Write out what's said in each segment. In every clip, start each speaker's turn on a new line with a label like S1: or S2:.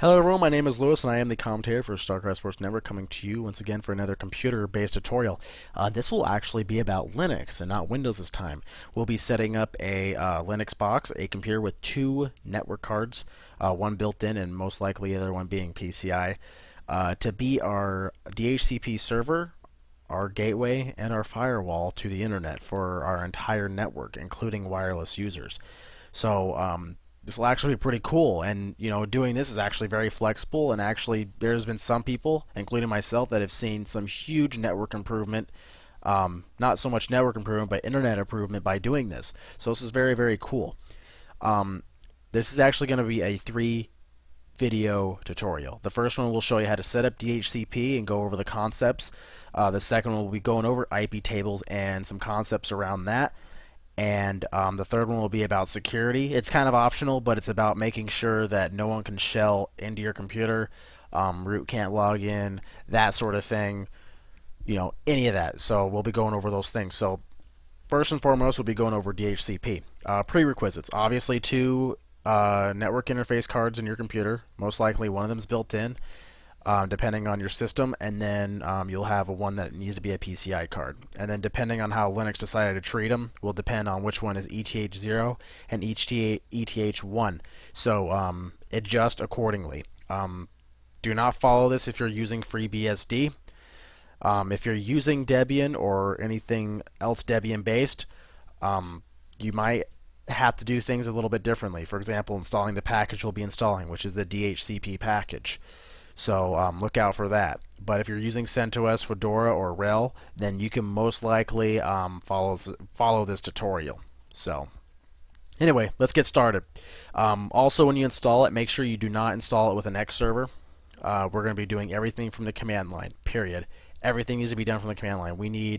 S1: Hello everyone, my name is Lewis and I am the commentator for StarCraft Sports Network, coming to you once again for another computer-based tutorial. This will actually be about Linux and not Windows this time. We'll be setting up a Linux box, a computer with two network cards, one built in and most likely the other one being PCI, to be our DHCP server, our gateway, and our firewall to the internet for our entire network, including wireless users. So this will actually be pretty cool, and doing this is actually very flexible, and actually there's been some people, including myself, that have seen some huge network improvement. Not so much network improvement, but internet improvement by doing this. So this is very, very cool. This is actually going to be a 3 video tutorial. The first one will show you how to set up DHCP and go over the concepts. The second one will be going over IP tables and some concepts around that. And the third one will be about security. It's kind of optional, but it's about making sure that no one can shell into your computer, root can't log in, that sort of thing, any of that. So we'll be going over those things. So first and foremost, we'll be going over DHCP. Prerequisites. Obviously, two network interface cards in your computer. Most likely one of them is built in, depending on your system, and then you'll have one that needs to be a PCI card. And then depending on how Linux decided to treat them will depend on which one is ETH0 and ETH1. So adjust accordingly. Do not follow this if you're using FreeBSD. If you're using Debian or anything else Debian based, you might have to do things a little bit differently. For example, installing the package we'll be installing, which is the DHCP package. So look out for that. But if you're using CentOS, Fedora, or RHEL, then you can most likely follow this tutorial. So anyway, let's get started. Also, when you install it, make sure you do not install it with an X server. We're going to be doing everything from the command line. Period. Everything needs to be done from the command line. We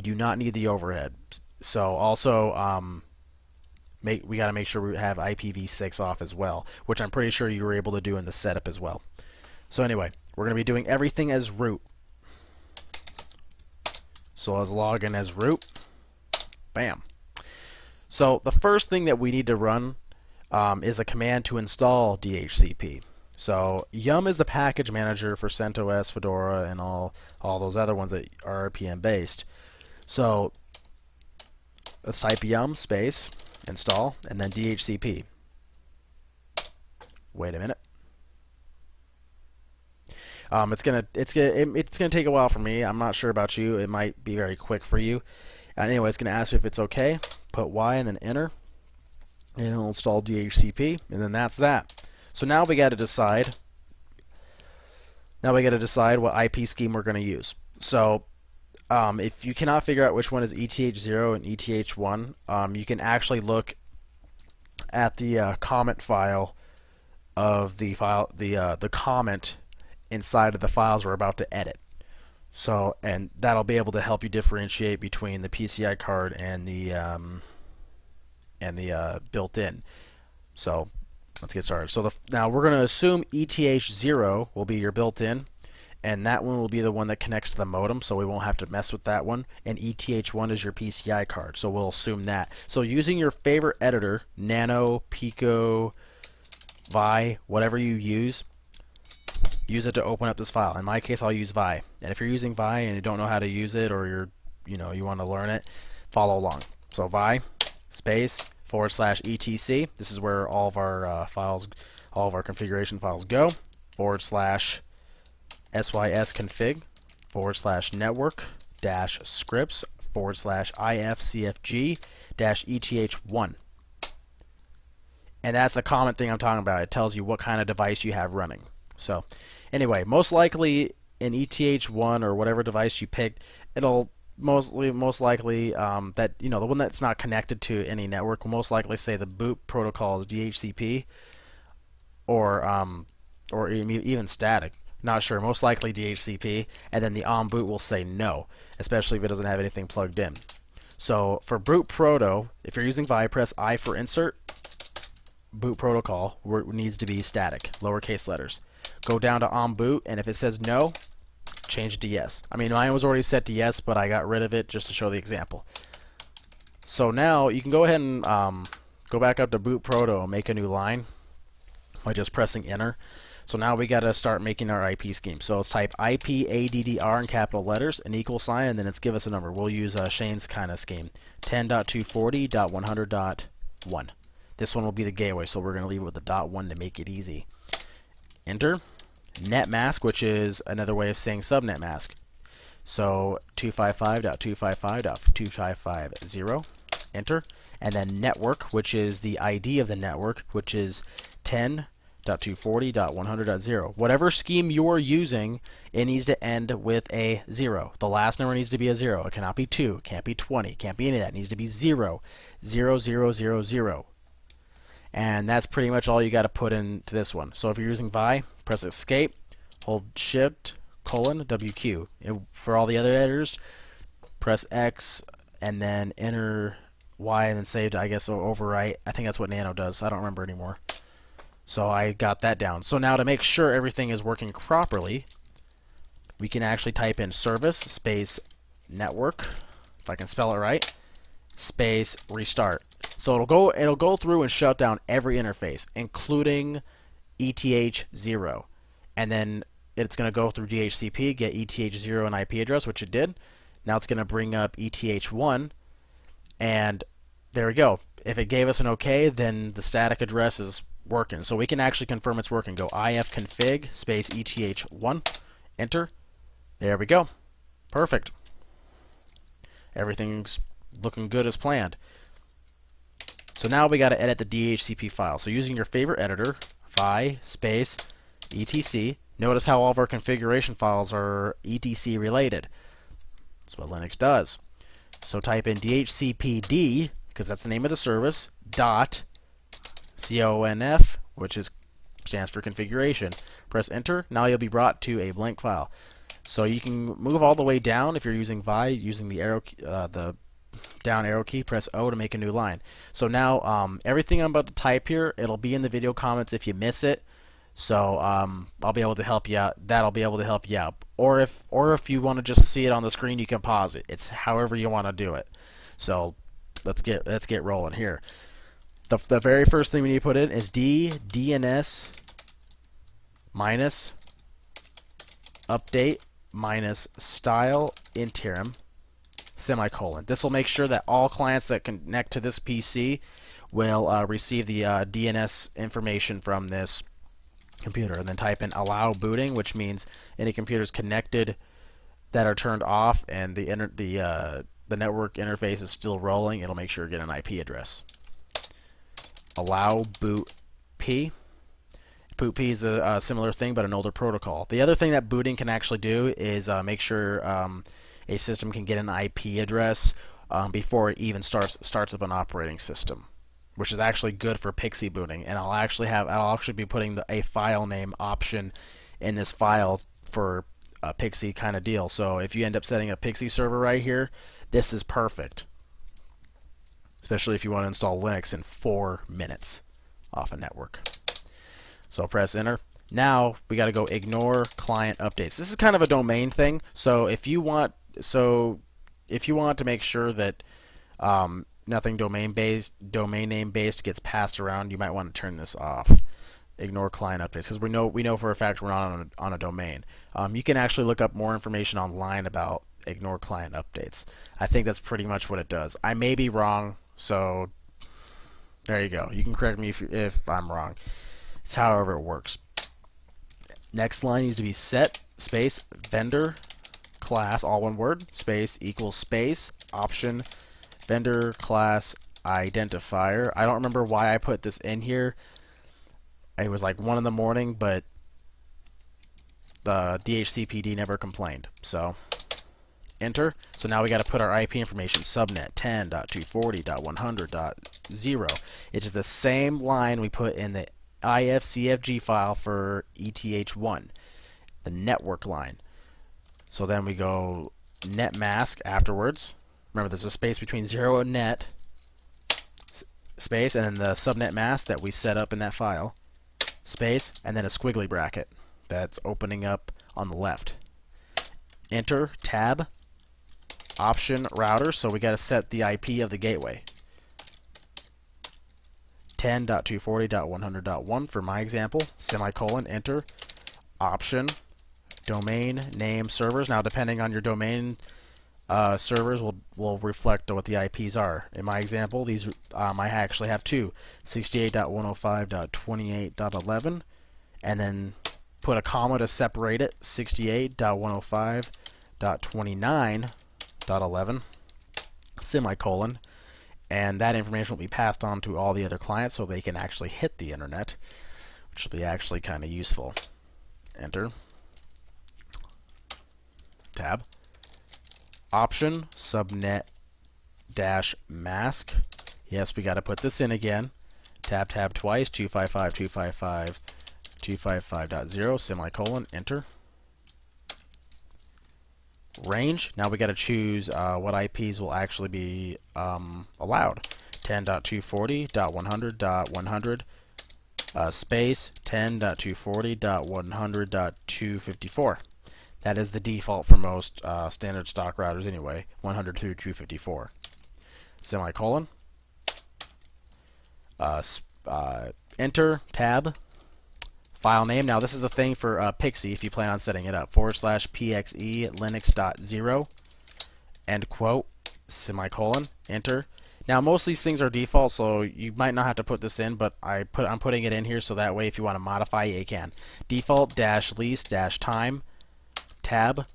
S1: do not need the overhead. So also we got to make sure we have IPv6 off as well, which I'm pretty sure you were able to do in the setup as well. So anyway, we're going to be doing everything as root. So let's log in as root. Bam. So the first thing that we need to run is a command to install DHCP. So yum is the package manager for CentOS, Fedora, and all those other ones that are RPM based. So let's type yum space install and then DHCP. Wait a minute. It's gonna take a while for me. I'm not sure about you. It might be very quick for you. Anyway, it's gonna ask you if it's okay. Put Y and then enter, and it'll install DHCP, and then that's that. So now we got to decide. What IP scheme we're going to use. So if you cannot figure out which one is ETH0 and ETH1, you can actually look at the comment file of the comment inside of the files we're about to edit. So, and that'll be able to help you differentiate between the PCI card and the built-in. So let's get started. So now we're going to assume ETH0 will be your built-in, and that one will be the one that connects to the modem, so we won't have to mess with that one. And ETH1 is your PCI card, so we'll assume that. So using your favorite editor, Nano, Pico, Vi, whatever you use it to open up this file. In my case, I'll use Vi. And if you're using Vi and you don't know how to use it, or you want to learn it, follow along. So Vi space /etc. This is where all of our all of our configuration files go. /sysconfig /network -scripts /ifcfg -eth1. And that's the common thing I'm talking about. It tells you what kind of device you have running. So anyway, most likely in ETH1 or whatever device you picked, it'll most likely that the one that's not connected to any network will most likely say the boot protocol is DHCP or even static. Not sure. Most likely DHCP, and then the on boot will say no, especially if it doesn't have anything plugged in. So for boot proto, if you're using Vi, press I for insert. Boot protocol needs to be static, lowercase letters. Go down to on boot, and if it says no, change it to yes. I mean, mine was already set to yes, but I got rid of it just to show the example. So now you can go ahead and go back up to boot proto and make a new line. by just pressing enter. So now we got to start making our IP scheme. So let's type IPADDR in capital letters, an equal sign, and then let's give us a number. We'll use Shane's kind of scheme, 10.240.100.1. This one will be the gateway, so we're going to leave it with the .1 to make it easy. Enter. Net mask, which is another way of saying subnet mask. So 255.255.255.0. Enter. And then network, which is the ID of the network, which is 10.240.100.0. Whatever scheme you're using, it needs to end with a 0. The last number needs to be a 0. It cannot be 2, it can't be 20, it can't be any of that. It needs to be 0, 0, 0, 0, 0. And that's pretty much all you got to put into this one. So if you're using Vi, press escape, hold shift, WQ. For all the other editors, press X and then enter Y and then save to, I guess, overwrite. I think that's what Nano does. I don't remember anymore. So I got that down. So now to make sure everything is working properly, we can actually type in service space network, if I can spell it right, space restart. So it'll go through and shut down every interface, including ETH0. And then it's going to go through DHCP, get ETH0 and IP address, which it did. Now it's going to bring up ETH1, and there we go. If it gave us an OK, then the static address is working. So we can actually confirm it's working. Go ifconfig space ETH1, enter. There we go. Perfect. Everything's looking good as planned. So now we got to edit the DHCP file. So using your favorite editor, vi space etc. Notice how all of our configuration files are etc related. That's what Linux does. So type in DHCPD, because that's the name of the service, dot conf, which stands for configuration. Press enter. Now you'll be brought to a blank file. So you can move all the way down if you're using Vi, using the arrow, the down arrow key, press O to make a new line. So now everything I'm about to type here, it'll be in the video comments if you miss it. So I'll be able to help you out. That'll be able to help you out. Or if you want to just see it on the screen, you can pause it. It's however you want to do it. So let's get rolling here. The very first thing we need to put in is DNS minus update minus style interim semicolon. This will make sure that all clients that connect to this PC will receive the DNS information from this computer. And then type in allow booting, which means any computers connected that are turned off and the network interface is still rolling, it'll make sure to get an IP address. Allow boot P. Boot P is a similar thing, but an older protocol. The other thing that booting can actually do is make sure a system can get an IP address before it even starts up an operating system, which is actually good for Pixie booting. And I'll actually be putting a file name option in this file for a Pixie kind of deal. So if you end up setting a Pixie server right here, this is perfect, especially if you want to install Linux in 4 minutes off a network. So press enter. Now we got to go ignore client updates. This is kind of a domain thing. So if you want to make sure that nothing domain name based gets passed around, you might want to turn this off. Ignore client updates, because we know for a fact we're not on a domain. You can actually look up more information online about ignore client updates. I think that's pretty much what it does. I may be wrong, so there you go. You can correct me if I'm wrong. It's however it works. Next line needs to be set space vendor class, all one word, space equals space option vendor class identifier. I don't remember why I put this in here. It was like 1 in the morning, but the DHCPD never complained. So enter. So now we got to put our IP information, subnet 10.240.100.0. It is the same line we put in the ifcfg file for ETH1, the network line. So then we go net mask afterwards. Remember, there's a space between 0 and net space, and then the subnet mask that we set up in that file space, and then a squiggly bracket that's opening up on the left. Enter, tab, option router. So we got to set the IP of the gateway. 10.240.100.1 for my example, semicolon, enter, option, domain name servers. Now, depending on your domain, servers will reflect what the IPs are. In my example, these I actually have two, 68.105.28.11, and then put a comma to separate it, 68.105.29.11, semicolon, and that information will be passed on to all the other clients so they can actually hit the internet, which will be actually kind of useful. Enter. Tab. Option, subnet dash mask. Yes, we got to put this in again. Tab twice, 255.255.255.0, semicolon, enter. Range, now we got to choose what IPs will actually be allowed. 10.240.100.100 space 10.240.100.254. That is the default for most standard stock routers anyway, 100 through 254. Semicolon. Enter, tab, file name. Now this is the thing for Pixie if you plan on setting it up. / pxe linux.0, end quote, semicolon, enter. Now most of these things are default, so you might not have to put this in, but I'm putting it in here so that way if you want to modify it, you can. Default dash lease dash time, tab,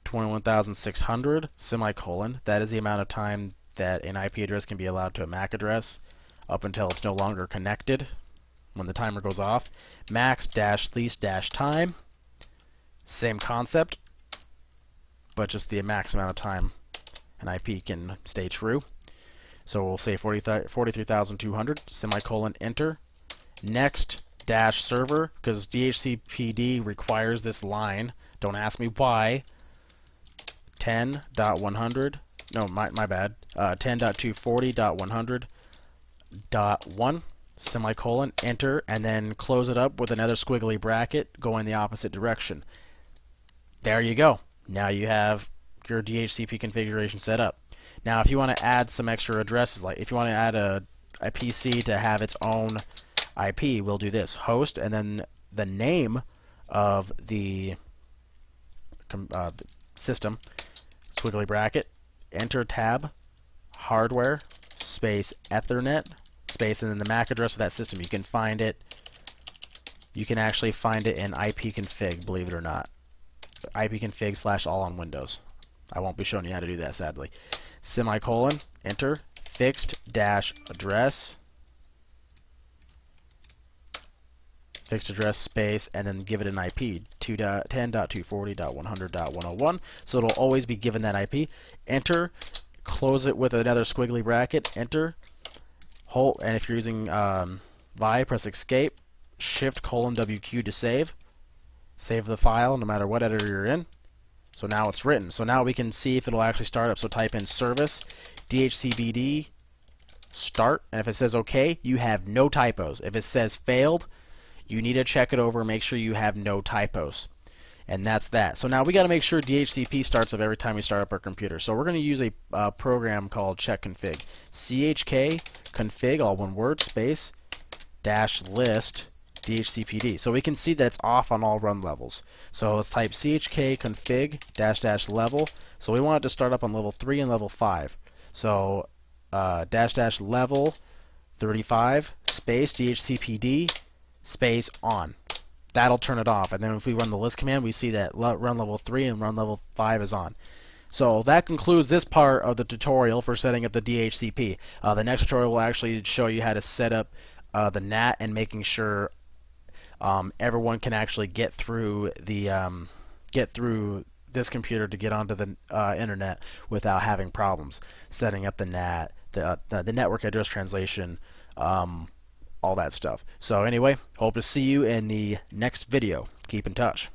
S1: 21,600, semicolon. That is the amount of time that an IP address can be allowed to a MAC address up until it's no longer connected when the timer goes off. Max dash lease dash time, same concept, but just the max amount of time an IP can stay true. So we'll say 43,200, semicolon, enter. Next dash server, because DHCPD requires this line. Don't ask me why. 10.100, no, my bad. 10.240.100.1, semicolon, enter, and then close it up with another squiggly bracket going the opposite direction. There you go. Now you have your DHCP configuration set up. Now if you want to add some extra addresses, like if you want to add a PC to have its own IP, we'll do this. Host, and then the name of the system, squiggly bracket, enter, tab, hardware, space, Ethernet, space, and then the MAC address of that system. You can find it. You can actually find it in ipconfig, believe it or not. ipconfig / all on Windows. I won't be showing you how to do that, sadly. Semicolon, enter, fixed dash address, fixed address space, and then give it an IP, 10.240.100.101. So it'll always be given that IP. Enter, close it with another squiggly bracket, enter, hold, and if you're using Vi, press escape, shift : WQ to save. Save the file no matter what editor you're in. So now it's written. So now we can see if it'll actually start up. So type in service, DHCPD, start, and if it says OK, you have no typos. If it says failed, you need to check it over and make sure you have no typos. And that's that. So now we got to make sure DHCP starts up every time we start up our computer. So we're going to use a program called check config. CHK config, all one word, space, dash list, DHCPD. So we can see that it's off on all run levels. So let's type chk config dash level. So we want it to start up on level 3 and level 5. So dash level 35 space DHCPD space on. That'll turn it off. And then if we run the list command, we see that run level 3 and run level 5 is on. So that concludes this part of the tutorial for setting up the DHCP. The next tutorial will actually show you how to set up the NAT and making sure everyone can actually get through this computer to get onto the internet without having problems setting up the NAT, the network address translation, all that stuff. So anyway, hope to see you in the next video. Keep in touch.